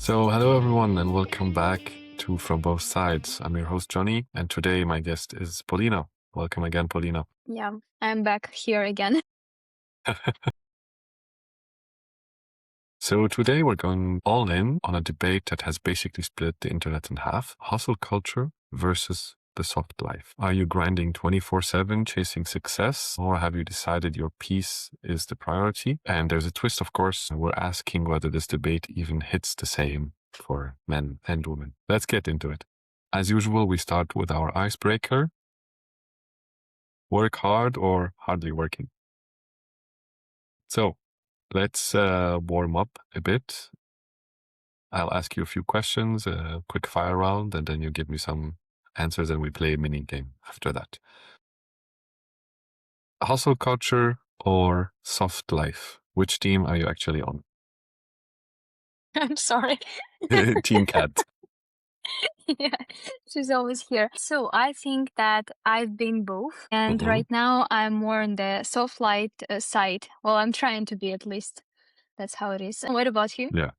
So, hello everyone, and welcome back to From Both Sides. I'm your host, Johnny, and today my guest is Paulina. Welcome again, Paulina. Yeah, I'm back here again. So, today we're going all in on a debate that has basically split the internet in half: hustle culture versus the soft life. Are you grinding 24/7, chasing success, or have you decided your peace is the priority? And there's a twist, of course. We're asking whether this debate even hits the same for men and women. Let's get into it. As usual, we start with our icebreaker. Work hard or hardly working? So let's warm up a bit. I'll ask you a few questions, a quick fire round, and then you give me some answers and we play a mini game after that. Hustle culture or soft life? Which team are you actually on? I'm sorry. Team Cat. Yeah, she's always here. So I think that I've been both, and Mhm. right now I'm more on the soft light side. Well, I'm trying to be at least. That's how it is. What about you? Yeah.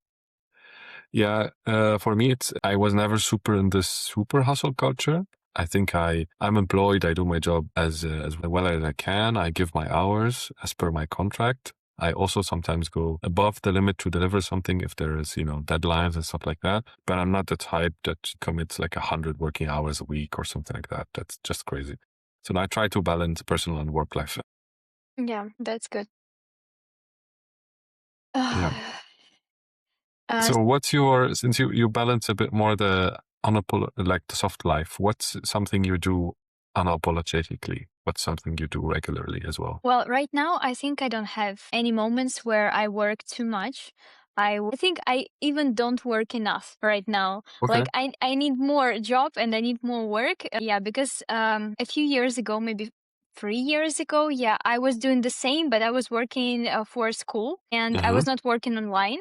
Yeah, for me, I was never super in this super hustle culture. I think I'm employed. I do my job as well as I can. I give my hours as per my contract. I also sometimes go above the limit to deliver something if there is, deadlines and stuff like that. But I'm not the type that commits like 100 working hours a week or something like that. That's just crazy. So I try to balance personal and work life. Yeah, that's good. Yeah. Uh, So since you balance a bit more the like the soft life, what's something you do unapologetically? What's something you do regularly as well? well, right now I think I don't have any moments where I work too much. I think I even don't work enough right now. Okay. Like I need more job and I need more work. Yeah, because a few years ago, maybe 3 years ago, yeah, I was doing the same, but I was working for school and I Mm-hmm. was not working online.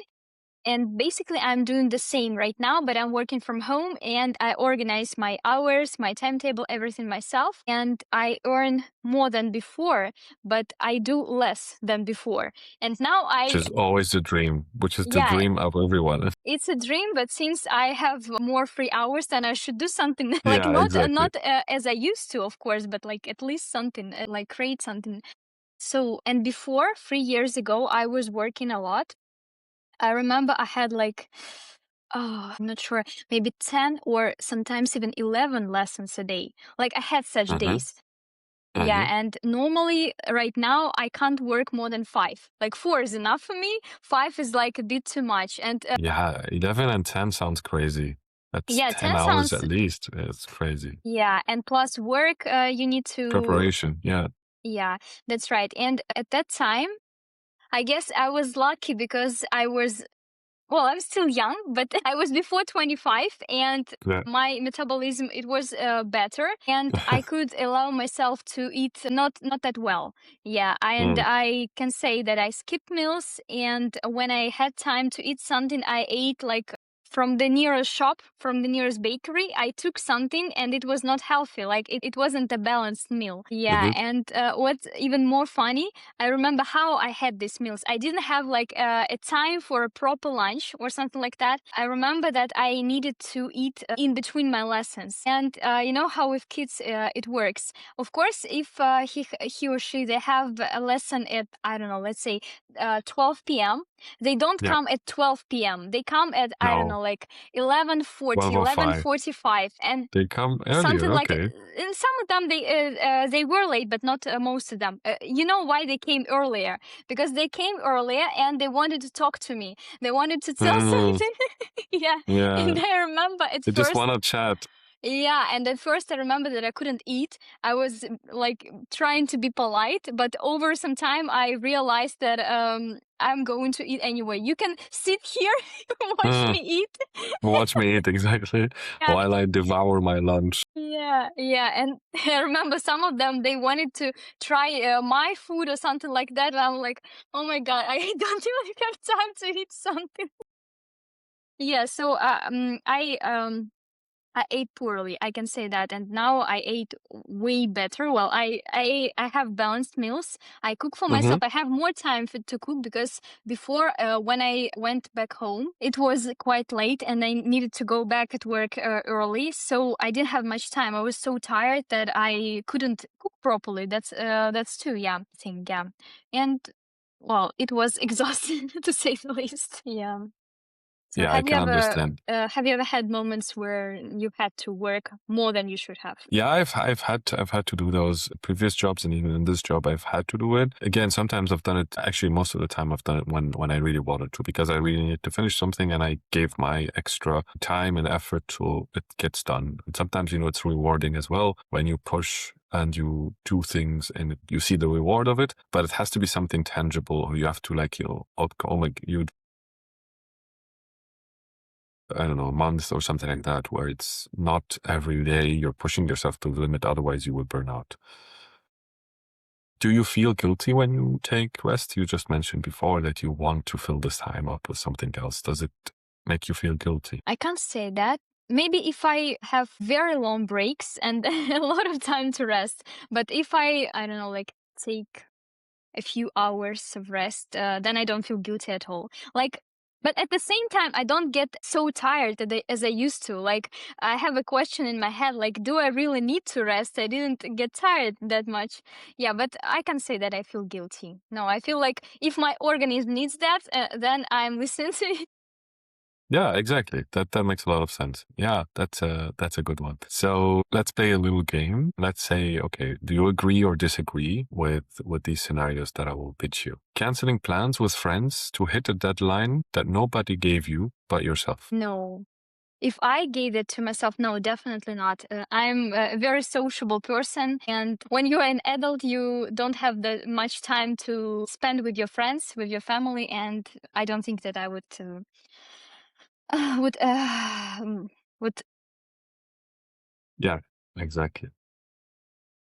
And basically, I'm doing the same right now, but I'm working from home and I organize my hours, my timetable, everything myself. And I earn more than before, but I do less than before. And now Which is always the dream, which is the yeah, dream of everyone. it's a dream, but since I have more free hours, then I should do something like Yeah, exactly. not as I used to, of course, but like at least something, like create something. So, and before 3 years ago, I was working a lot. I remember I had like, oh, I'm not sure, maybe 10 or sometimes even 11 lessons a day. Like I had such Mm-hmm. days. Yeah, Mm-hmm. and normally right now I can't work more than 5. Like 4 is enough for me. 5 is like a bit too much. And Yeah, 11 and 10 sounds crazy. That's yeah, 10 10 hours sounds, at least. It's crazy. yeah, and plus work, you need to, Preparation. Yeah. yeah, that's right. And at that time, I guess I was lucky because I was, well, I'm still young, but I was before 25 and Yeah. my metabolism it was better and I could allow myself to eat not that well. Yeah, and Mm. I can say that I skipped meals and when I had time to eat something I ate like from the nearest shop, from the nearest bakery, I took something and it was not healthy. Like it wasn't a balanced meal. Yeah, Mm-hmm. and what's even more funny, I remember how I had these meals. I didn't have like a time for a proper lunch or something like that. I remember that I needed to eat in between my lessons. And you know how with kids it works. Of course, if he or she they have a lesson at I don't know, let's say 12 p.m. They don't Yeah. come at 12 p.m. They come at I don't No. know, like 11:40, 12:05. 11:45, and They come something earlier. like Okay. in some of them they were late but not most of them. You know why they came earlier? Because they came earlier and they wanted to talk to me, they wanted to tell Mm, something. Yeah, yeah. and I remember at They just first, want to chat. yeah, and at first I remember that I couldn't eat. I was like trying to be polite, but over some time I realized that I'm going to eat anyway. You can sit here, watch Mm, me eat. watch me eat, exactly, Yeah, while I devour my lunch. yeah, yeah. And I remember some of them, they wanted to try my food or something like that. And I'm like, oh my God, I don't even have time to eat something. Yeah, so I I ate poorly, I can say that. And now I ate way better. Well, I have balanced meals. I cook for Mm-hmm. myself. I have more time to cook because before, when I went back home, it was quite late and I needed to go back at work early. So I didn't have much time. I was so tired that I couldn't cook properly. That's too, yeah, thing, yeah. And well, it was exhausting to say the least. Yeah. So Yeah, I can understand. have you ever had moments where you had to work more than you should have? Yeah, I've had to do those previous jobs, and even in this job I've had to do it. Again, sometimes I've done it, actually most of the time I've done it when I really wanted to, because I really need to finish something and I gave my extra time and effort so it gets done. And sometimes, it's rewarding as well when you push and you do things and you see the reward of it, but it has to be something tangible, or you have to, like, you I don't know, a month or something like that, where it's not every day you're pushing yourself to the limit. Otherwise, you will burn out. Do you feel guilty when you take rest? You just mentioned before that you want to fill this time up with something else. Does it make you feel guilty? I can't say that. Maybe if I have very long breaks and a lot of time to rest, but if I don't know, like take a few hours of rest, then I don't feel guilty at all. Like, but at the same time, I don't get so tired as I used to. Like, I have a question in my head, like, do I really need to rest? I didn't get tired that much. Yeah, but I can say that I feel guilty. No, I feel like if my organism needs that, then I'm listening to it. Yeah, exactly. That makes a lot of sense. Yeah, that's a good one. So let's play a little game. Let's say, okay, do you agree or disagree with these scenarios that I will pitch you? Canceling plans with friends to hit a deadline that nobody gave you but yourself. No. If I gave it to myself, no, definitely not. I'm a very sociable person, and when you're an adult, you don't have that much time to spend with your friends, with your family, and I don't think that I would would would Yeah, exactly.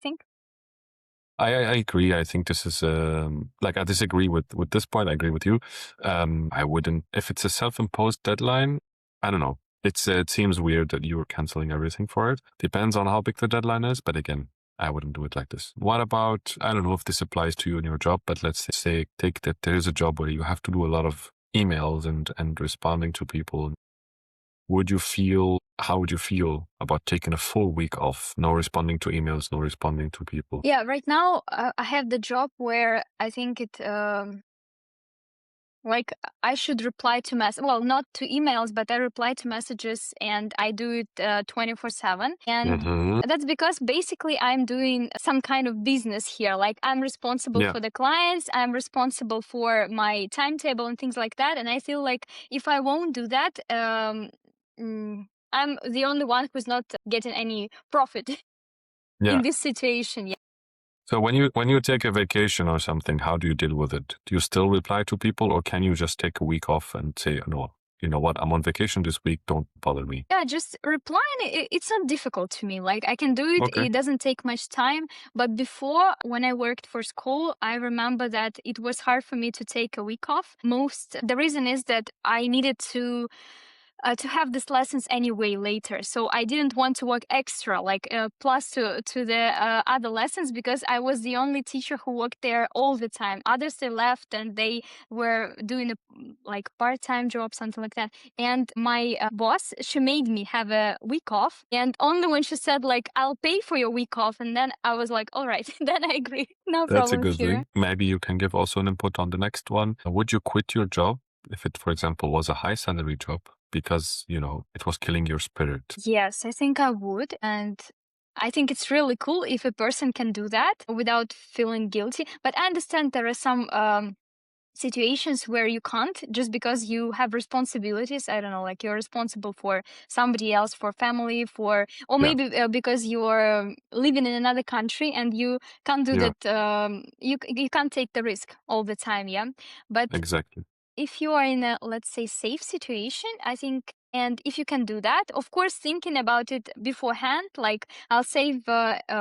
think. I agree. I think this is like, I disagree with this point. I agree with you. I wouldn't, if it's a self-imposed deadline. I don't know. It seems weird that you're canceling everything for it. Depends on how big the deadline is, but again, I wouldn't do it like this. What about, I don't know if this applies to you in your job, but let's say take that there is a job where you have to do a lot of emails and responding to people. How would you feel about taking a full week off, no responding to emails, no responding to people? Yeah, right now I have the job where I think it like I should reply to well, not to emails, but I reply to messages and I do it 24/7. And Hmm. that's because basically I'm doing some kind of business here. Like I'm responsible Yeah, for the clients, I'm responsible for my timetable and things like that. And I feel like if I won't do that, I'm the only one who's not getting any profit yeah. in this situation. Yeah. So when you take a vacation or something, how do you deal with it? Do you still reply to people, or can you just take a week off and say, no, you know what, I'm on vacation this week, don't bother me? Yeah, just replying, it's not difficult to me. Like I can do it, Okay. it doesn't take much time. But before, when I worked for school, I remember that it was hard for me to take a week off. The reason is that I needed to have these lessons anyway later. So I didn't want to work extra, like plus to the other lessons, because I was the only teacher who worked there all the time. Others, they left and they were doing a like part-time job, something like that. And my boss, she made me have a week off. And only when she said like, I'll pay for your week off. And then I was like, all right, then I agree. No That's a problem good here. thing. Maybe you can give also an input on the next one. Would you quit your job if it, for example, was a high salary job because, it was killing your spirit? Yes, I think I would. And I think it's really cool if a person can do that without feeling guilty. But I understand there are some situations where you can't, just because you have responsibilities. I don't know, like you're responsible for somebody else, for family, or Yeah, maybe because you're living in another country and you can't do yeah, that. You can't take the risk all the time. Yeah. But exactly. if you are in a, let's say, safe situation, I think, and if you can do that, of course, thinking about it beforehand, like I'll save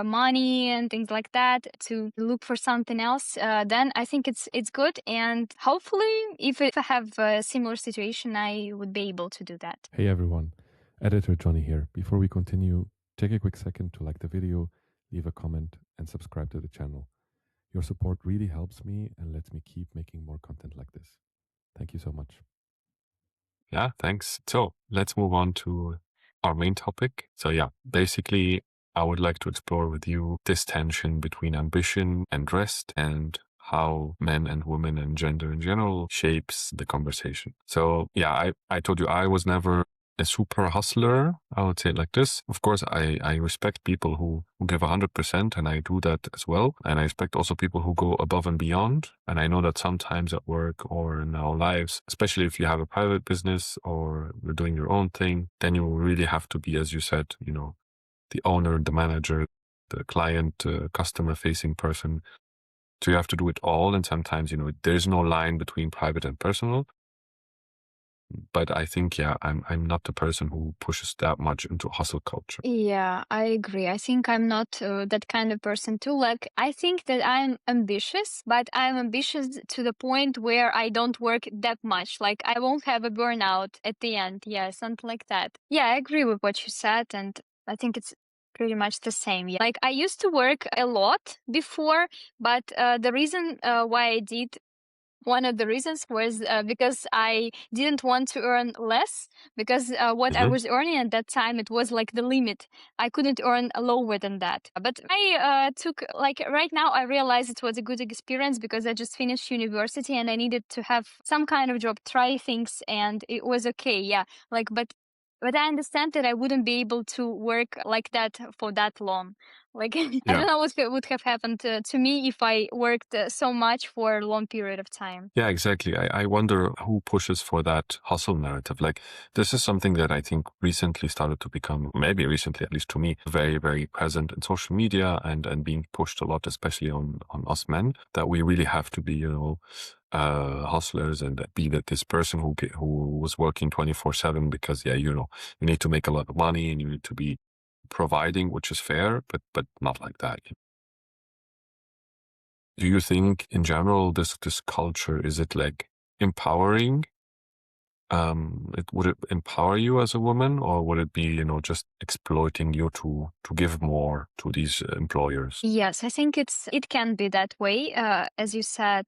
money and things like that to look for something else, then I think it's good. And hopefully, if I have a similar situation, I would be able to do that. Hey everyone. Editor Johnny here. Before we continue, take a quick second to like the video, leave a comment, and subscribe to the channel. Your support really helps me and lets me keep making more content like this. Thank you so much. Yeah, thanks. So let's move on to our main topic. So yeah, basically, I would like to explore with you this tension between ambition and rest and how men and women and gender in general shapes the conversation. So yeah, I told you I was never a super hustler. I would say it like this. Of course, I respect people who give 100%, and I do that as well. And I respect also people who go above and beyond. And I know that sometimes at work or in our lives, especially if you have a private business or you're doing your own thing, then you really have to be, as you said, the owner, the manager, the client, customer facing person. So you have to do it all. And sometimes, there's no line between private and personal. But I think, yeah, I'm not the person who pushes that much into hustle culture. Yeah, I agree. I think I'm not that kind of person too. Like, I think that I'm ambitious, but I'm ambitious to the point where I don't work that much. Like, I won't have a burnout at the end. Yeah, something like that. Yeah, I agree with what you said. And I think it's pretty much the same. Yeah. Like, I used to work a lot before, but the reason why I did one of the reasons was because I didn't want to earn less because what I Mhm. was earning at that time, it was like the limit. I couldn't earn lower than that. But I took, like, right now I realize it was a good experience because I just finished university and I needed to have some kind of job, try things, and it was okay. Yeah. Like, but I understand that I wouldn't be able to work like that for that long. Like, I Yeah. don't know what would have happened to me if I worked so much for a long period of time. Yeah, exactly. I wonder who pushes for that hustle narrative. Like, this is something that I think recently started to become, maybe recently, at least to me, very, very present in social media and being pushed a lot, especially on us men, that we really have to be, hustlers and be this person who was working 24/7 because, yeah, you need to make a lot of money and you need to be providing, which is fair, but not like that. Do you think in general this culture, is it like empowering? Would it empower you as a woman, or would it be, just exploiting you to give more to these employers? Yes, I think it can be that way. As you said,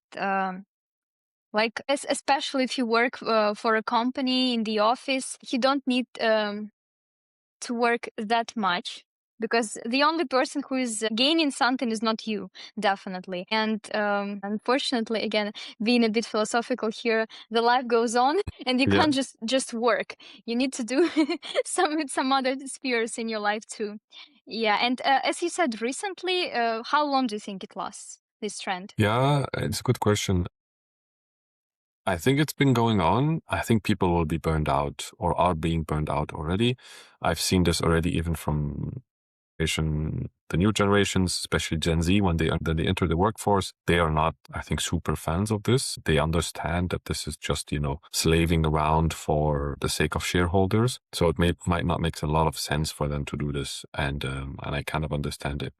like especially if you work for a company in the office, you don't need to work that much because the only person who is gaining something is not you, definitely. And unfortunately, again, being a bit philosophical here, the life goes on and you Yeah. can't just work. You need to do some other spheres in your life too. Yeah, and as you said recently, how long do you think it lasts, this trend? Yeah, it's a good question. I think it's been going on. I think people will be burned out or are being burned out already. I've seen this already even from the new generations, especially Gen Z, when they enter the workforce, they are not, I think, super fans of this. They understand that this is just, slaving around for the sake of shareholders. So it might not make a lot of sense for them to do this, and I kind of understand it.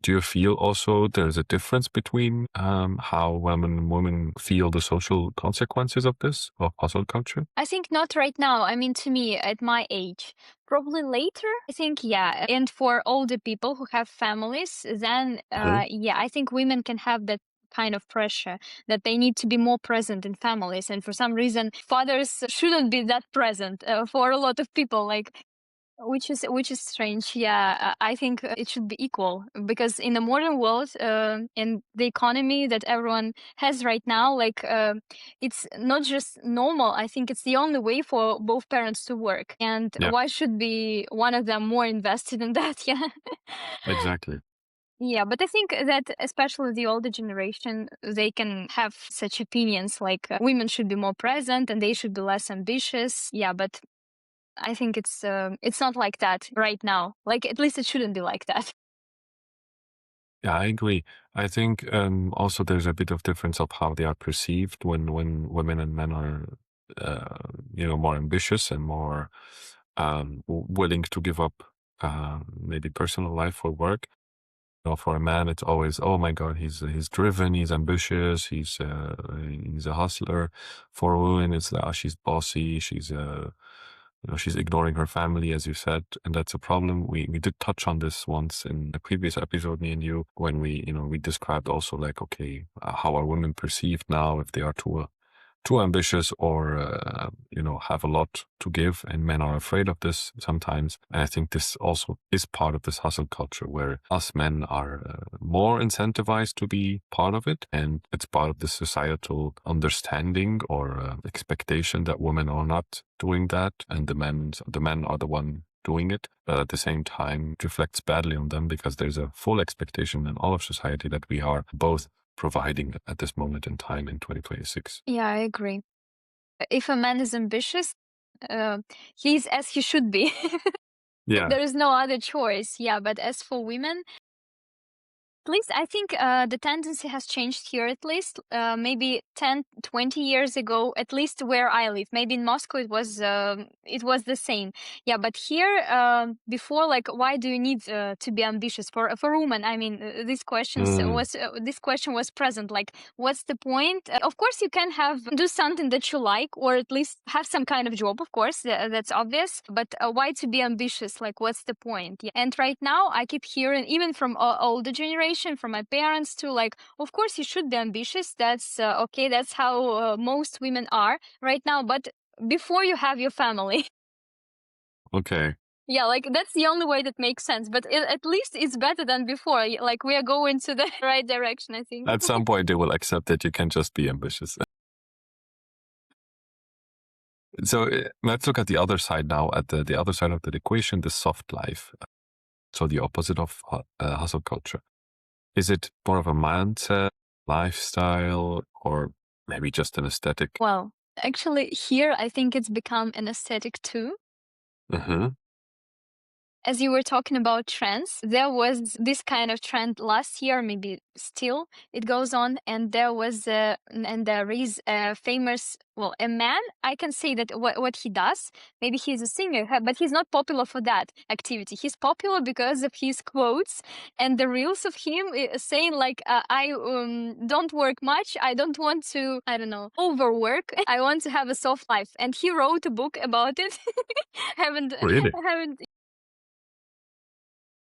Do you feel also there's a difference between how women and women feel the social consequences of this, of hustle culture? I think not right now. I mean, to me, at my age, probably later. I think, yeah. And for older people who have families, then, Mhm. yeah, I think women can have that kind of pressure that they need to be more present in families. And for some reason, fathers shouldn't be that present for a lot of people. Like, which is strange. Yeah, I think it should be equal because in the modern world, in the economy that everyone has right now, like it's not just normal. I think it's the only way for both parents to work. And Yeah, why should be one of them more invested in that? Yeah. exactly. Yeah, but I think that especially the older generation, they can have such opinions like women should be more present and they should be less ambitious. Yeah, but I think it's not like that right now. Like at least it shouldn't be like that. Yeah, I agree. I think also there's a bit of difference of how they are perceived when women and men are, more ambitious and more willing to give up maybe personal life for work. For a man, it's always, oh my God, he's driven, he's ambitious, he's a hustler. For a woman, it's she's bossy, she's She's ignoring her family, as you said, and that's a problem. We did touch on this once in a previous episode, me and you, when we described also like, okay, how are women perceived now if they are too ambitious or have a lot to give, and men are afraid of this sometimes. And I think this also is part of this hustle culture where us men are more incentivized to be part of it, and it's part of the societal understanding or expectation that women are not doing that, and the men are the one doing it, but at the same time it reflects badly on them because there's a full expectation in all of society that we are both providing at this moment in time in 2026. Yeah, I agree. If a man is ambitious, he's as he should be. Yeah. There is no other choice. Yeah, but as for women, at least I think the tendency has changed here, at least maybe 10, 20 years ago, at least where I live. Maybe in Moscow it was the same. Yeah, but here before, like, why do you need to be ambitious for a woman? I mean, this question was present. Like, what's the point? Of course, you can do something that you like, or at least have some kind of job. Of course, that's obvious. But why to be ambitious? Like, what's the point? Yeah. And right now, I keep hearing, even from older generation, from my parents too, like, of course, you should be ambitious. That's okay. That's how most women are right now. But before you have your family. Okay. Yeah, like that's the only way that makes sense. But at least it's better than before. Like we are going to the right direction, I think. At some point, they will accept that you can just be ambitious. So let's look at the other side now, at the other side of the equation, the soft life. So the opposite of hustle culture. Is it more of a mindset, lifestyle, or maybe just an aesthetic? Well, actually, here I think it's become an aesthetic too. Uh-huh. As you were talking about trends, there was this kind of trend last year, maybe still it goes on, and there is a famous, well, a man. I can say that what he does, maybe he's a singer, but he's not popular for that activity. He's popular because of his quotes and the reels of him saying like, "I don't work much. I don't want to, I don't know, overwork. I want to have a soft life." And he wrote a book about it. haven't Really? haven't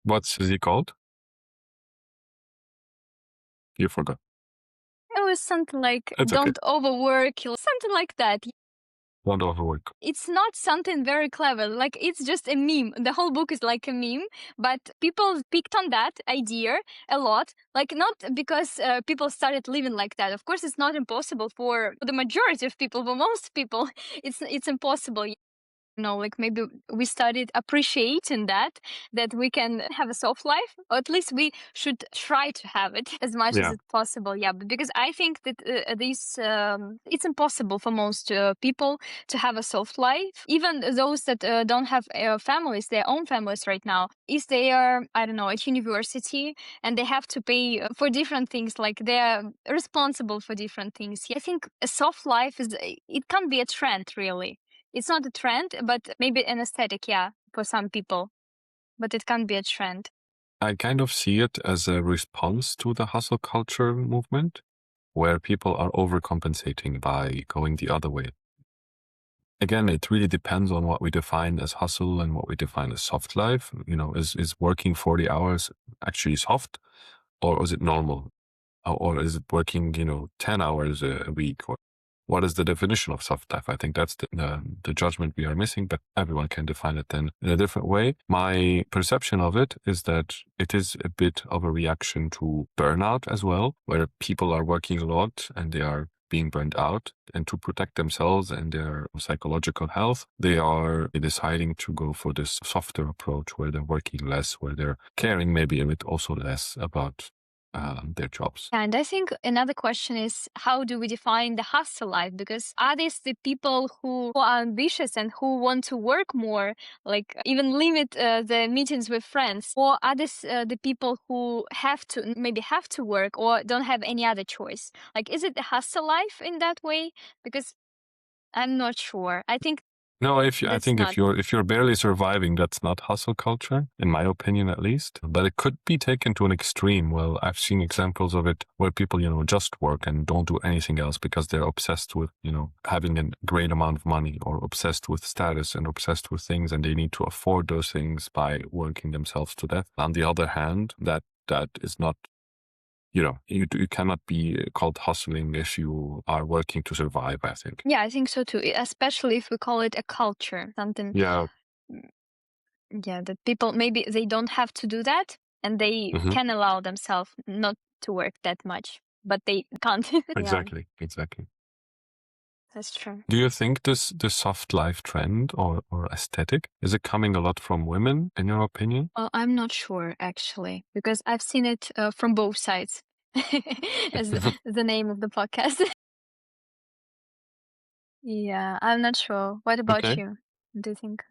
What's he called? You forgot. It was something like It's okay. "don't overwork," something like that. Don't overwork. It's not something very clever. Like it's just a meme. The whole book is like a meme, but people picked on that idea a lot. Like not because people started living like that. Of course, it's not impossible for the majority of people. For most people, it's impossible. Like maybe we started appreciating that we can have a soft life, or at least we should try to have it as much as Yeah. it's possible. Yeah, because I think that it's impossible for most people to have a soft life. Even those that don't have families, their own families right now, if they are, I don't know, at university and they have to pay for different things, like they're responsible for different things. I think a soft life it can be a trend, really. It's not a trend, but maybe an aesthetic, yeah, for some people. But it can be a trend. I kind of see it as a response to the hustle culture movement, where people are overcompensating by going the other way. Again, it really depends on what we define as hustle and what we define as soft life. Is working 40 hours actually soft, or is it normal? Or is it working, 10 hours a week? Or what is the definition of soft life? I think that's the judgment we are missing, but everyone can define it then in a different way. My perception of it is that it is a bit of a reaction to burnout as well, where people are working a lot and they are being burned out, and to protect themselves and their psychological health, they are deciding to go for this softer approach where they're working less, where they're caring maybe a bit also less about their jobs. And I think another question is, how do we define the hustle life? Because are these the people who are ambitious and who want to work more, like even limit the meetings with friends? Or are these the people who maybe have to work or don't have any other choice? Like, is it the hustle life in that way? Because I'm not sure. I think No, I That's think not. if you're barely surviving, that's not hustle culture, in my opinion at least. But it could be taken to an extreme. Well, I've seen examples of it where people, just work and don't do anything else because they're obsessed with, having a great amount of money, or obsessed with status and obsessed with things, and they need to afford those things by working themselves to death. On the other hand, that is not, you cannot be called hustling if you are working to survive, I think. Yeah, I think so too. Especially if we call it a culture, something. Yeah. mm, Yeah, that people maybe they don't have to do that, and they Hmm. can allow themselves not to work that much, but they can't. Yeah, Exactly. that's true. Do you think this soft life trend or aesthetic, is it coming a lot from women, in your opinion? I'm not sure actually, because I've seen it from both sides, as the name of the podcast. Yeah, I'm not sure. What about Okay. you? Do you think?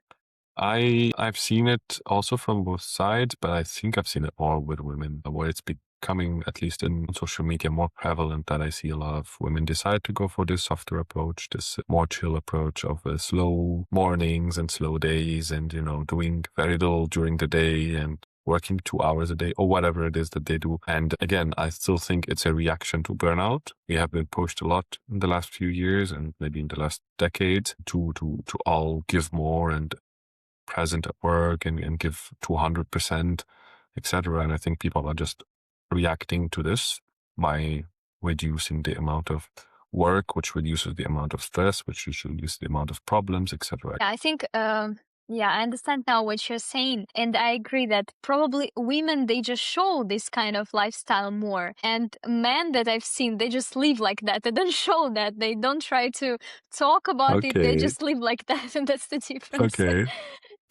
I've seen it also from both sides, but I think I've seen it more with women, where it's becoming, at least in social media, more prevalent, that I see a lot of women decide to go for this softer approach, this more chill approach of slow mornings and slow days, and doing very little during the day and working 2 hours a day or whatever it is that they do. And again, I still think it's a reaction to burnout. We have been pushed a lot in the last few years, and maybe in the last decade, to all give more and present at work and give 200%, etc. And I think people are just reacting to this by reducing the amount of work, which reduces the amount of stress, which reduces the amount of problems, etc. Yeah, I think. Yeah, I understand now what you're saying, and I agree that probably women they just show this kind of lifestyle more, and men that I've seen they just live like that. They don't show that. They don't try to talk about it. They Okay. just live like that, and that's the difference. Okay.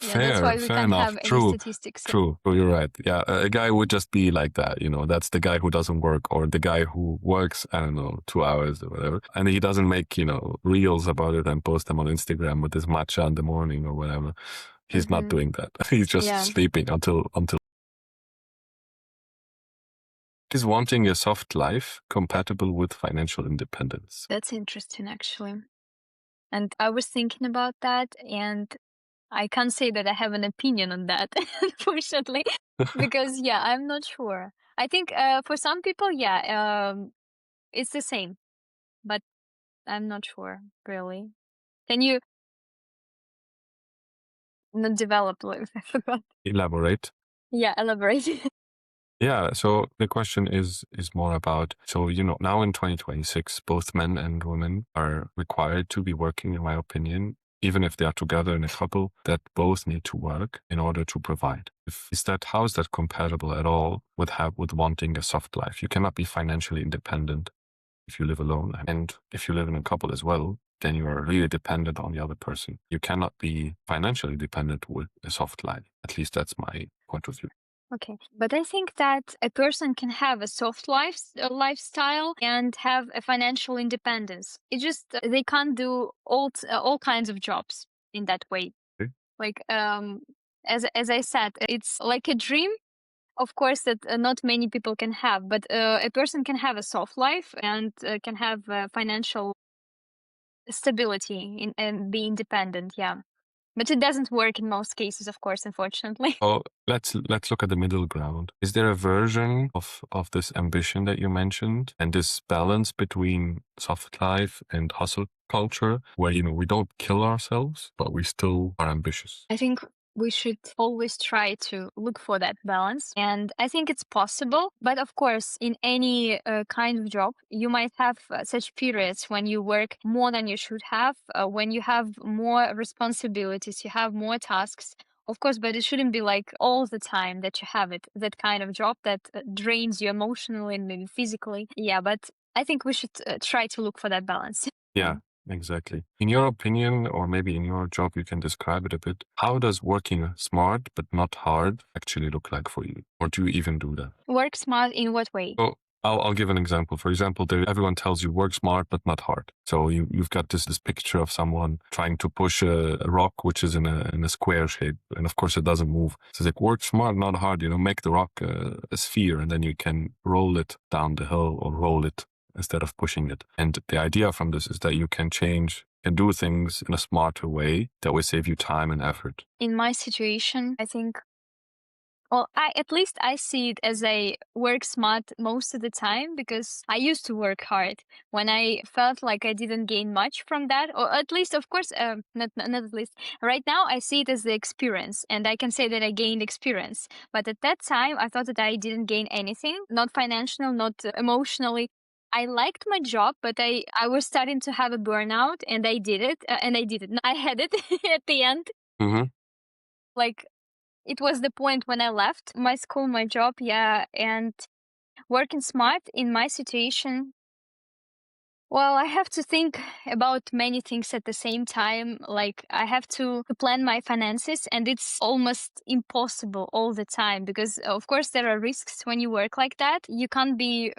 Yeah, that's why we Fair can't enough. have any True. statistics. True. You're right. Yeah, a guy would just be like that. That's the guy who doesn't work, or the guy who works, I don't know, 2 hours or whatever. And he doesn't make, reels about it and post them on Instagram with his matcha in the morning or whatever. He's not Hmm. doing that. He's just Yeah, sleeping until. Is wanting a soft life compatible with financial independence? that's interesting actually. And I was thinking about that, and I can't say that I have an opinion on that, unfortunately, because yeah, I'm not sure. I think for some people, yeah, it's the same, but I'm not sure really. Can you not develop? Like, I forgot. Elaborate. Yeah, elaborate. Yeah, so the question is more about, so now in 2026, both men and women are required to be working, in my opinion, even if they are together in a couple, that both need to work in order to provide. How is that compatible at all with wanting a soft life? You cannot be financially independent if you live alone, and if you live in a couple as well, then you are really dependent on the other person. You cannot be financially dependent with a soft life. At least that's my point of view. Okay, but I think that a person can have a soft lifestyle and have a financial independence. It just they can't do all kinds of jobs in that way. Okay. Like as I said, it's like a dream, of course, that not many people can have. But a person can have a soft life and can have financial stability and be independent. Yeah, but it doesn't work in most cases, of course, unfortunately. Oh, let's look at the middle ground. Is there a version of this ambition that you mentioned and this balance between soft life and hustle culture where we don't kill ourselves, but we still are ambitious? I think we should always try to look for that balance. And I think it's possible. But of course, in any kind of job, you might have such periods when you work more than you should have, when you have more responsibilities, you have more tasks. Of course, but it shouldn't be like all the time that you have that kind of job that drains you emotionally and maybe physically. Yeah, but I think we should try to look for that balance. Yeah, exactly. In your opinion, or maybe in your job, you can describe it a bit. How does working smart but not hard actually look like for you? Or do you even do that? Work smart in what way? So I'll give an example. For example, everyone tells you work smart but not hard. So you've got this picture of someone trying to push a rock which is in a square shape, and of course it doesn't move. So it's like, work smart, not hard. Make the rock a sphere, and then you can roll it down the hill or roll it instead of pushing it. And the idea from this is that you can change and do things in a smarter way that will save you time and effort. In my situation, I think, well, at least I see it as I work smart most of the time because I used to work hard when I felt like I didn't gain much from that, or at least, of course, not at least. Right now, I see it as the experience, and I can say that I gained experience. But at that time, I thought that I didn't gain anything, not financial, not emotionally. I liked my job, but I was starting to have a burnout, and I did it, and I did it. I had it at the end, Mm-hmm. like it was the point when I left my school, my job, yeah, and working smart in my situation. Well, I have to think about many things at the same time. Like, I have to plan my finances, and it's almost impossible all the time because, of course, there are risks when you work like that. You can't be,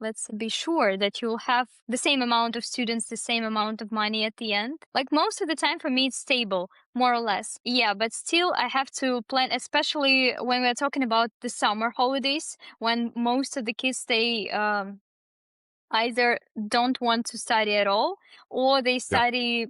let's be sure that you'll have the same amount of students, the same amount of money at the end. Like, most of the time for me, it's stable, more or less. Yeah, but still, I have to plan, especially when we're talking about the summer holidays, when most of the kids, they, either don't want to study at all, or they Yeah. study,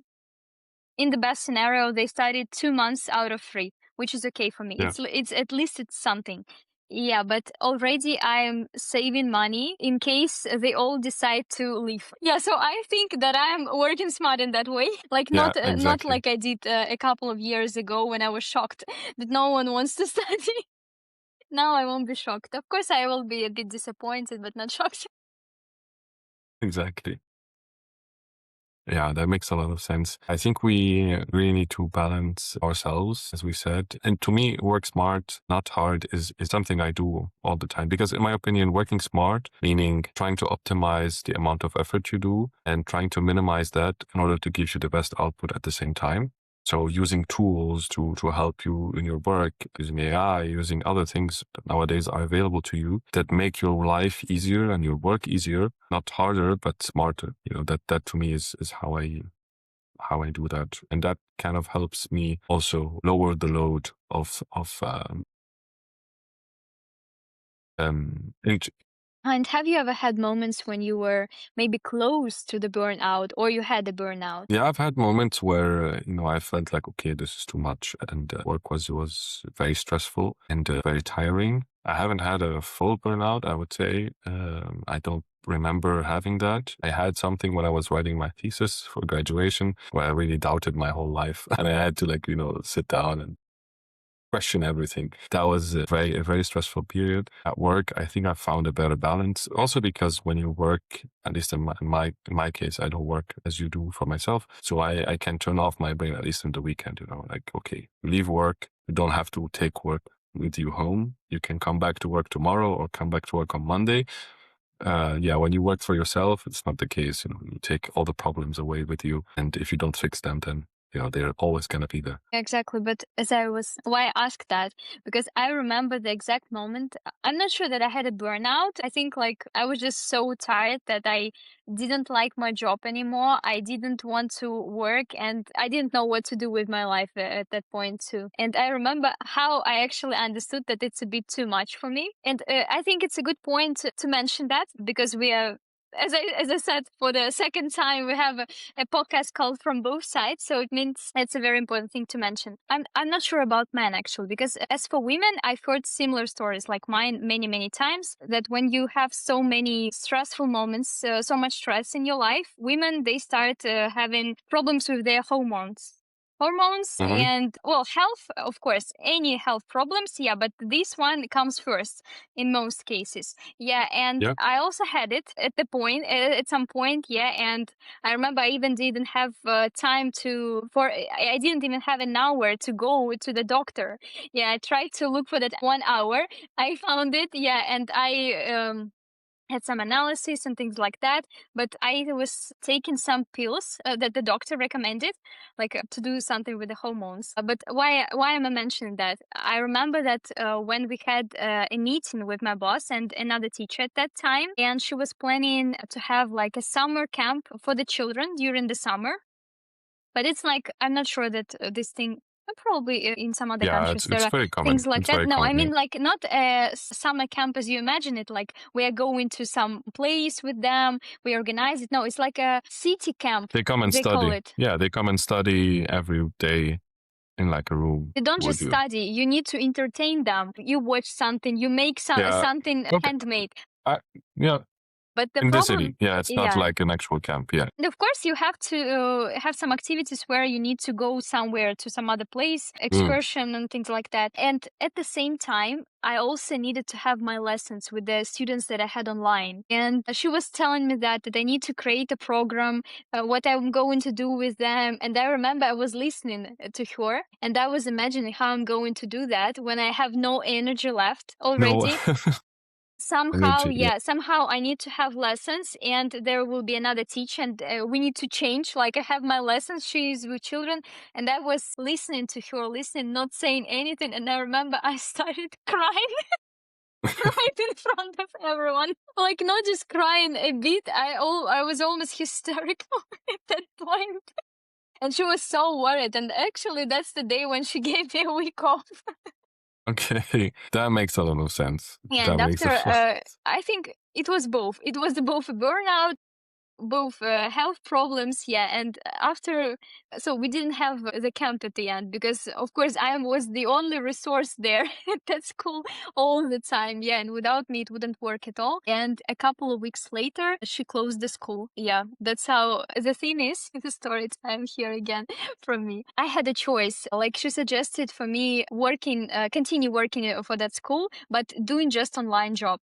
in the best scenario, they study 2 months out of 3, which is okay for me. Yeah. It's at least it's something. Yeah, but already I'm saving money in case they all decide to leave. Yeah, so I think that I'm working smart in that way. Like, Yeah, not exactly. like I did a couple of years ago when I was shocked that no one wants to study. Now I won't be shocked. Of course, I will be a bit disappointed, but not shocked. Exactly. Yeah, that makes a lot of sense. I think we really need to balance ourselves, as we said. And to me, work smart, not hard, is something I do all the time. Because in my opinion, working smart, meaning trying to optimize the amount of effort you do and trying to minimize that in order to give you the best output at the same time. So using tools to help you in your work, using AI, using other things that nowadays are available to you that make your life easier and your work easier, not harder, but smarter. That to me is how I do that. And that kind of helps me also lower the load of And have you ever had moments when you were maybe close to the burnout or you had a burnout? yeah, I've had moments where I felt like, okay, this is too much, and work was very stressful and very tiring. I haven't had a full burnout, I would say. I don't remember having that. I had something when I was writing my thesis for graduation where I really doubted my whole life, and I had to sit down and question everything. That was a very stressful period at work. I think I found a better balance. Also because when you work, at least in my case, I don't work as you do for myself. So I can turn off my brain at least in the weekend, like, okay, leave work. You don't have to take work with you home. You can come back to work tomorrow or come back to work on Monday. Yeah, when you work for yourself, it's not the case. You take all the problems away with you. And if you don't fix them, then they're always going to be there. Exactly, but why I asked that, because I remember the exact moment. I'm not sure that I had a burnout. I think like I was just so tired that I didn't like my job anymore. I didn't want to work and I didn't know what to do with my life at that point too. And I remember how I actually understood that it's a bit too much for me. And I think it's a good point to mention that because we are, as I said, for the second time, we have a podcast called From Both Sides. So it means it's a very important thing to mention. I'm not sure about men actually, because as for women, I've heard similar stories like mine many, many times that when you have so many stressful moments, so much stress in your life, women, they start having problems with their hormones Hmm. and, well, health, of course, any health problems, yeah, but this one comes first in most cases. Yeah, and Yeah. I also had it at some point, yeah, and I remember I even didn't have time I didn't even have an hour to go to the doctor. Yeah, I tried to look for that 1 hour. I found it, yeah, and I had some analysis and things like that, but I was taking some pills that the doctor recommended, like to do something with the hormones. But why am I mentioning that? I remember that when we had a meeting with my boss and another teacher at that time, and she was planning to have like a summer camp for the children during the summer. But it's like I'm not sure that this thing Probably in some other Yeah, countries there it's are very things common. like It's that. very No, I common. Yeah. mean like not a summer camp as you imagine it. Like we are going to some place with them, we organize it. No, it's like a city camp. They come and They call study. it. Yeah, they come and study every day in like a room You don't with just you. study. You need to entertain them. You watch something. You make Yeah. something Okay. handmade. Yeah, But the in the problem, city. Yeah, it's not yeah. like an actual camp. Yeah. And of course, you have to have some activities where you need to go somewhere to some other place, Mm. excursion and things like that. And at the same time, I also needed to have my lessons with the students that I had online. And she was telling me that I need to create a program, what I'm going to do with them. And I remember I was listening to her and I was imagining how I'm going to do that when I have no energy left No already. Somehow, energy. Yeah. yeah, somehow I need to have lessons and there will be another teacher and we need to change. Like I have my lessons, she's with children, and I was listening to her, listening, not saying anything. And I remember I started crying right in front of everyone. Like not just crying a bit, I was almost hysterical at that point. And she was so worried. And actually, that's the day when she gave me a week off. Okay, that makes a lot of sense. And That makes a after, lot. I think it was both. It was both a burnout, both health problems, yeah. And after, so we didn't have the camp at the end because of course I was the only resource there at that school all the time, yeah. And without me it wouldn't work at all. And a couple of weeks later she closed the school, yeah. That's how the thing is. The story time here again from me. I had a choice. Like she suggested for me working, continue working for that school, but doing just online job.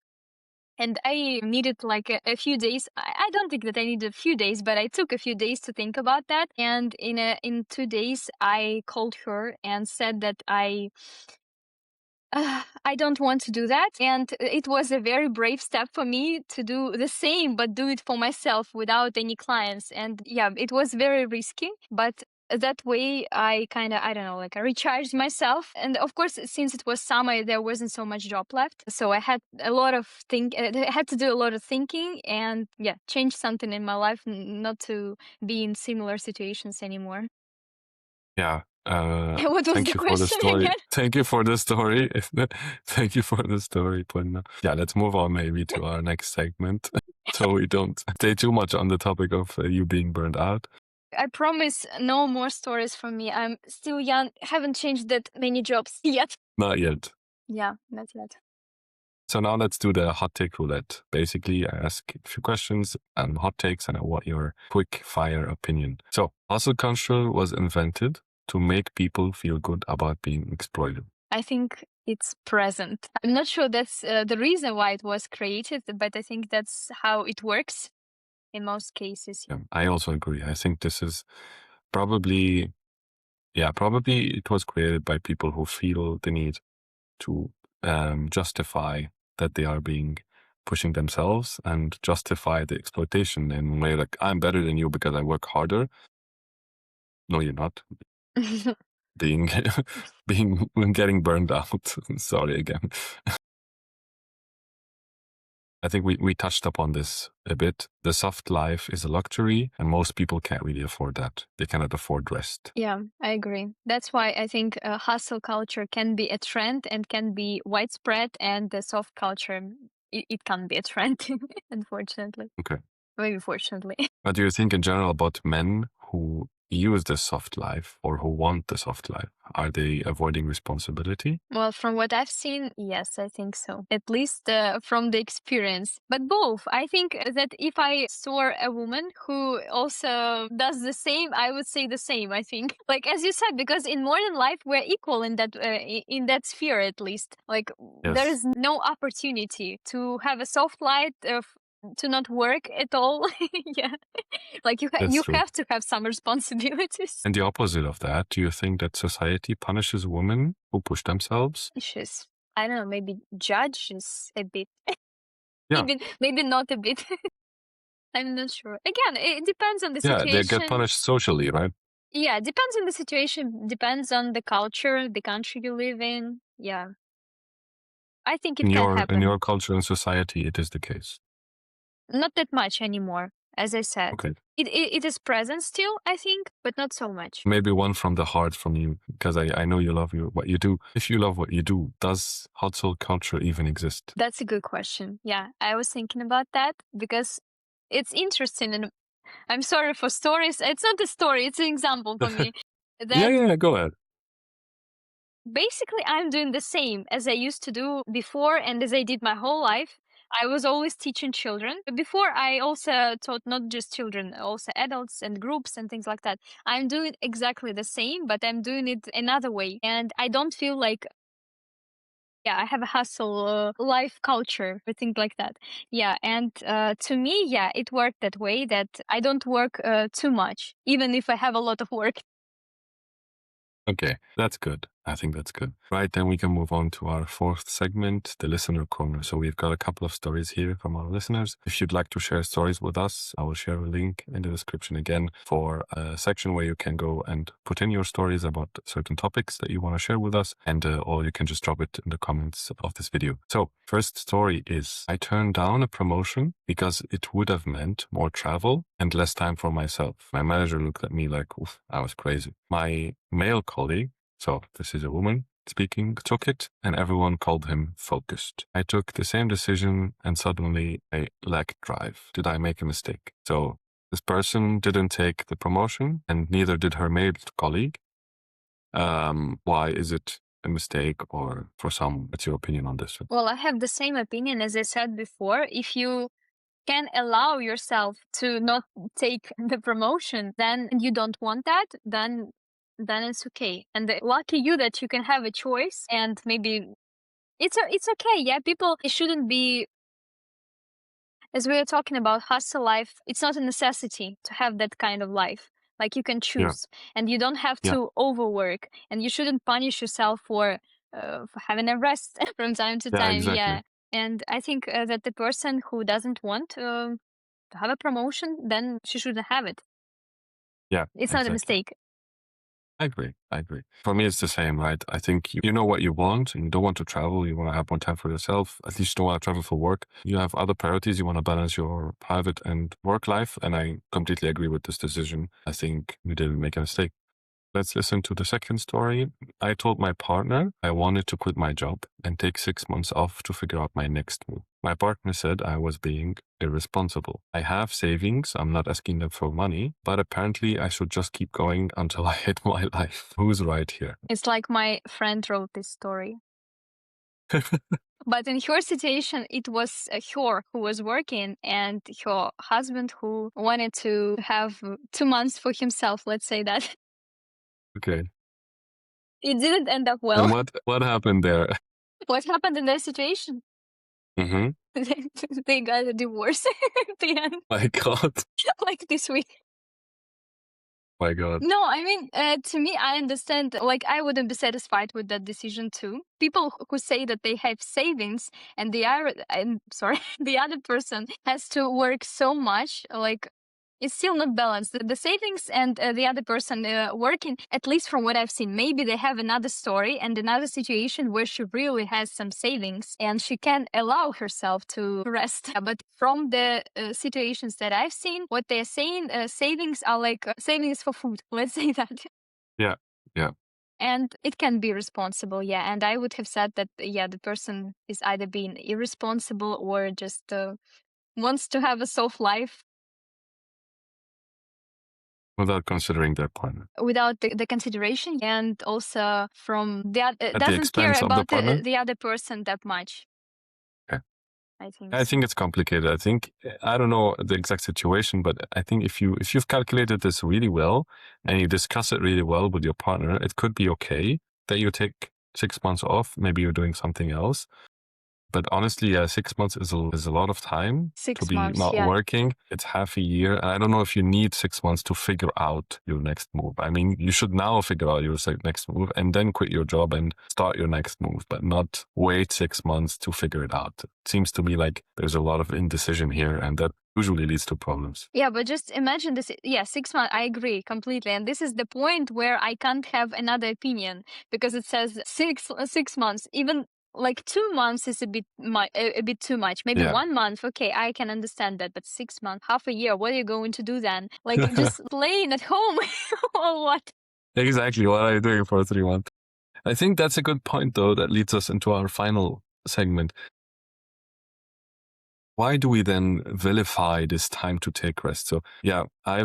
And I needed like a few days. I don't think that I needed a few days, but I took a few days to think about that. And in 2 days, I called her and said that I don't want to do that. And it was a very brave step for me to do the same, but do it for myself without any clients. And yeah, it was very risky, but that way I kind of, I don't know, like I recharged myself. And of course, since it was summer, there wasn't so much job left. So I had a lot of I had to do a lot of thinking and yeah, change something in my life, not to be in similar situations anymore. Yeah. What was Thank the you for the question story. again? Thank you for the story. Thank you for the story, Paulina. Yeah, let's move on maybe to our next segment so we don't stay too much on the topic of you being burned out. I promise no more stories from me. I'm still young, haven't changed that many jobs yet. Not yet. Yeah, not yet. So now let's do the hot take roulette. Basically, I ask a few questions and hot takes, and I want your quick fire opinion. So, hustle culture was invented to make people feel good about being exploited. I think it's present. I'm not sure that's the reason why it was created, but I think that's how it works in most cases. Yeah, I also agree. I think this is probably, probably it was created by people who feel the need to justify that they are being pushing themselves and justify the exploitation in a way like I'm better than you because I work harder. No, you're not. Being getting burned out. Sorry again. I think we touched upon this a bit. The soft life is a luxury, and most people can't really afford that. They cannot afford rest. Yeah, I agree. That's why I think hustle culture can be a trend and can be widespread, and the soft culture, it can be a trend, unfortunately. Okay. Maybe fortunately. What do you think in general about men who use the soft life or who want the soft life? Are they avoiding responsibility? Well, from what I've seen, yes, I think so. At least from the experience. But both. I think that if I saw a woman who also does the same, I would say the same, I think. Like as you said, because in modern life we're equal in that sphere at least. Like there Yes, is no opportunity to have a soft light to not work at all. Yeah. Like that's you true. have to have some responsibilities. And the opposite of that, do you think that society punishes women who push themselves? She's, I don't know, maybe judges a bit. Yeah. Maybe not a bit. I'm not sure. Again, it depends on the Yeah, they get situation. punished socially, right? Yeah, depends on the situation, depends on the culture, the country you live in. Yeah. I think it can In happen. your culture and society, it is the case. Not that much anymore. as I said. Okay. It is present still, I think, but not so much. Maybe one from the heart from you, because I know you love what you do. If you love what you do, does hustle culture even exist? That's a good question. Yeah, I was thinking about that because it's interesting, and I'm sorry for stories. It's not a story, it's an example for me. Yeah, That yeah, go ahead. basically I'm doing the same as I used to do before and as I did my whole life. I was always teaching children. Before, I also taught not just children, also adults and groups and things like that. I'm doing exactly the same, but I'm doing it another way. And I don't feel like, yeah, I have a hustle life culture or things like that. Yeah. And to me, yeah, it worked that way that I don't work too much, even if I have a lot of work. Okay, that's good. I think that's good. Right, then we can move on to our fourth segment, the listener corner. So we've got a couple of stories here from our listeners. If you'd like to share stories with us, I will share a link in the description again for a section where you can go and put in your stories about certain topics that you want to share with us, and or you can just drop it in the comments of this video. So first story is, I turned down a promotion because it would have meant more travel and less time for myself. My manager looked at me like, oof, I was crazy. My male colleague, so this is a woman speaking, took it, and everyone called him focused. I took the same decision and suddenly I lacked drive. Did I make a mistake? So this person didn't take the promotion and neither did her male colleague. Why is it a mistake, or for some, what's your opinion on this one? Well, I have the same opinion as I said before. If you can allow yourself to not take the promotion, then you don't want that, then it's okay. And lucky you that you can have a choice, and maybe it's okay. Yeah, people shouldn't be, as we are talking about hustle life, it's not a necessity to have that kind of life. Like, you can Yeah, choose, and you don't have yeah, to overwork, and you shouldn't punish yourself for having a rest from time to yeah, time. exactly. Yeah, and I think that the person who doesn't want to have a promotion, then she shouldn't have it. Yeah, It's not a exactly. mistake. I agree. I agree. For me, it's the same, right? I think you know what you want and you don't want to travel. You want to have more time for yourself. At least you don't want to travel for work. You have other priorities. You want to balance your private and work life. And I completely agree with this decision. I think we didn't make a mistake. Let's listen to the second story. I told my partner I wanted to quit my job and take 6 months off to figure out my next move. My partner said I was being irresponsible. I have savings. I'm not asking them for money, but apparently I should just keep going until I hit my life. Who's right here? It's like my friend wrote this story. But in her situation, it was her who was working and her husband who wanted to have 2 months for himself, let's say that. Okay. It didn't end up And well. what happened there? What happened in their situation? Mm-hmm. They got a divorce at the end, My God. like this week. My God. No, I mean, to me, I understand. Like, I wouldn't be satisfied with that decision too. People who say that they have savings and I'm sorry, the other person has to work so much, like, it's still not balanced. The savings and the other person working, at least from what I've seen, maybe they have another story and another situation where she really has some savings and she can allow herself to rest. But from the situations that I've seen, what they're saying, savings are like savings for food, let's say that. Yeah. Yeah. And it can be responsible, yeah. And I would have said that, yeah, the person is either being irresponsible or just wants to have a soft life Without considering their partner. without the consideration, and also from At the doesn't care expense of the about partner? the other person that much. Okay. I think I so. think it's complicated. I think I don't know the exact situation, but I think if you've calculated this really well and you discuss it really well with your partner, it could be okay that you take 6 months off. Maybe you're doing something else. But honestly, yeah, 6 months is a lot of time to Six be months, not yeah. working. It's half a year. And I don't know if you need 6 months to figure out your next move. I mean, you should now figure out your next move and then quit your job and start your next move, but not wait 6 months to figure it out. It seems to me like there's a lot of indecision here, and that usually leads to problems. Yeah, but just imagine this. Yeah, 6 months. I agree completely, and this is the point where I can't have another opinion because it says 6 months. Even like 2 months is a bit too much. Maybe Yeah. 1 month, okay, I can understand that. But 6 months, half a year, what are you going to do then? Like just playing at home or what? Exactly. What are you doing for 3 months? I think that's a good point, though, that leads us into our final segment. Why do we then vilify this time to take rest? So yeah, I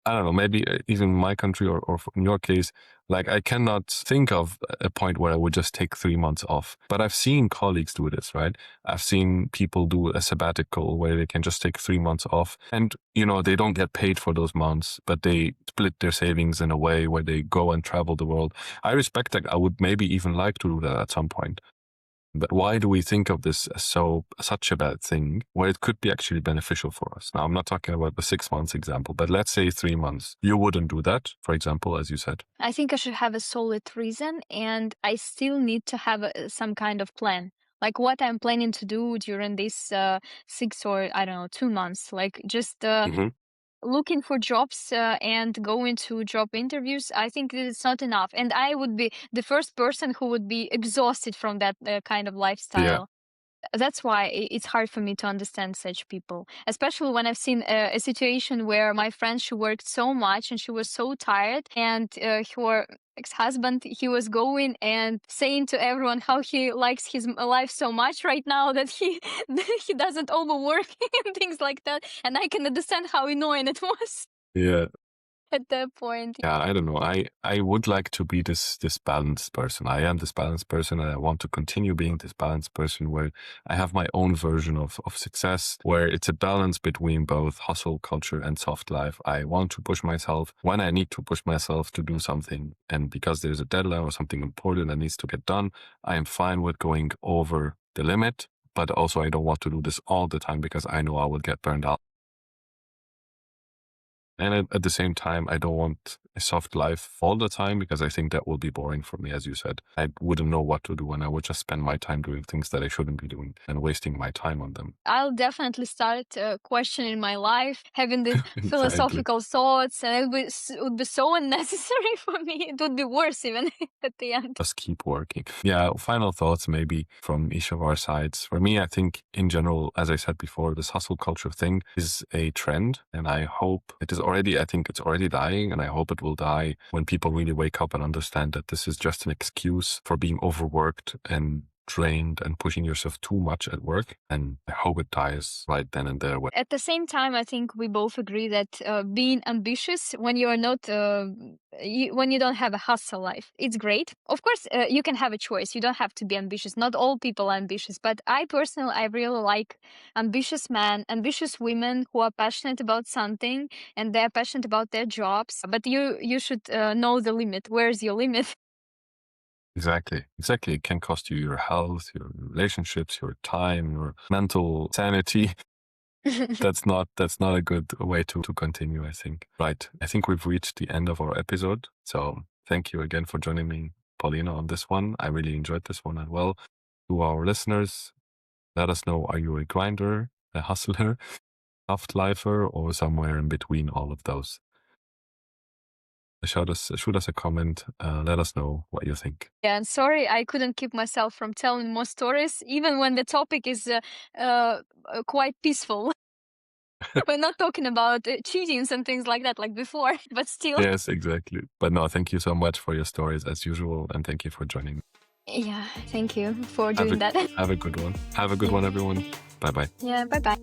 don't know, maybe even in my country or in your case, like I cannot think of a point where I would just take 3 months off. But I've seen colleagues do this, right? I've seen people do a sabbatical where they can just take 3 months off and, they don't get paid for those months, but they split their savings in a way where they go and travel the world. I respect that. I would maybe even like to do that at some point. But why do we think of this as such a bad thing where it could be actually beneficial for us? Now, I'm not talking about the 6 months example, but let's say 3 months. You wouldn't do that, for example, as you said. I think I should have a solid reason, and I still need to have some kind of plan. Like what I'm planning to do during these 6 or I don't know 2 months. Like just looking for jobs and going to job interviews. I think it's not enough, and I would be the first person who would be exhausted from that kind of lifestyle. Yeah. That's why it's hard for me to understand such people, especially when I've seen a situation where my friend, she worked so much and she was so tired, and her ex-husband, he was going and saying to everyone how he likes his life so much right now that he he doesn't overwork and things like that, and I can understand how annoying it was Yeah. at that point. Yeah, I don't know. I would like to be this balanced person. I am this balanced person, and I want to continue being this balanced person where I have my own version of success, where it's a balance between both hustle culture and soft life. I want to push myself when I need to push myself to do something. And because there's a deadline or something important that needs to get done, I am fine with going over the limit. But also I don't want to do this all the time because I know I will get burned out. And at the same time, I don't want a soft life all the time because I think that will be boring for me, as you said. I wouldn't know what to do and I would just spend my time doing things that I shouldn't be doing and wasting my time on them. I'll definitely start questioning my life, having the Exactly. philosophical thoughts, and would be so unnecessary for me. It would be worse even at the end. Just keep working. Yeah, final thoughts maybe from each of our sides. For me, I think in general, as I said before, this hustle culture thing is a trend, and I hope I think it's already dying, and I hope it will die when people really wake up and understand that this is just an excuse for being overworked and drained and pushing yourself too much at work. And I hope it dies right then and there. At the same time, I think we both agree that being ambitious when you are not, when you don't have a hustle life, it's great. Of course, you can have a choice. You don't have to be ambitious. Not all people are ambitious, but I personally, I really like ambitious men, ambitious women who are passionate about something and they're passionate about their jobs. But you should know the limit. Where's your limit? Exactly. It can cost you your health, your relationships, your time, your mental sanity. That's not a good way to continue, I think. Right. I think we've reached the end of our episode. So thank you again for joining me, Paulina, on this one. I really enjoyed this one as well. To our listeners, let us know, are you a grinder, a hustler, soft lifer, or somewhere in between all of those? Shoot us a comment. Let us know what you think. Yeah, and sorry I couldn't keep myself from telling more stories, even when the topic is quite peaceful. We're not talking about cheating and things like that, like before, but still. Yes, exactly. But no, thank you so much for your stories as usual, and thank you for joining me. Yeah, thank you for doing that. Have a good one. Have a good one, everyone. Bye bye. Yeah, bye bye.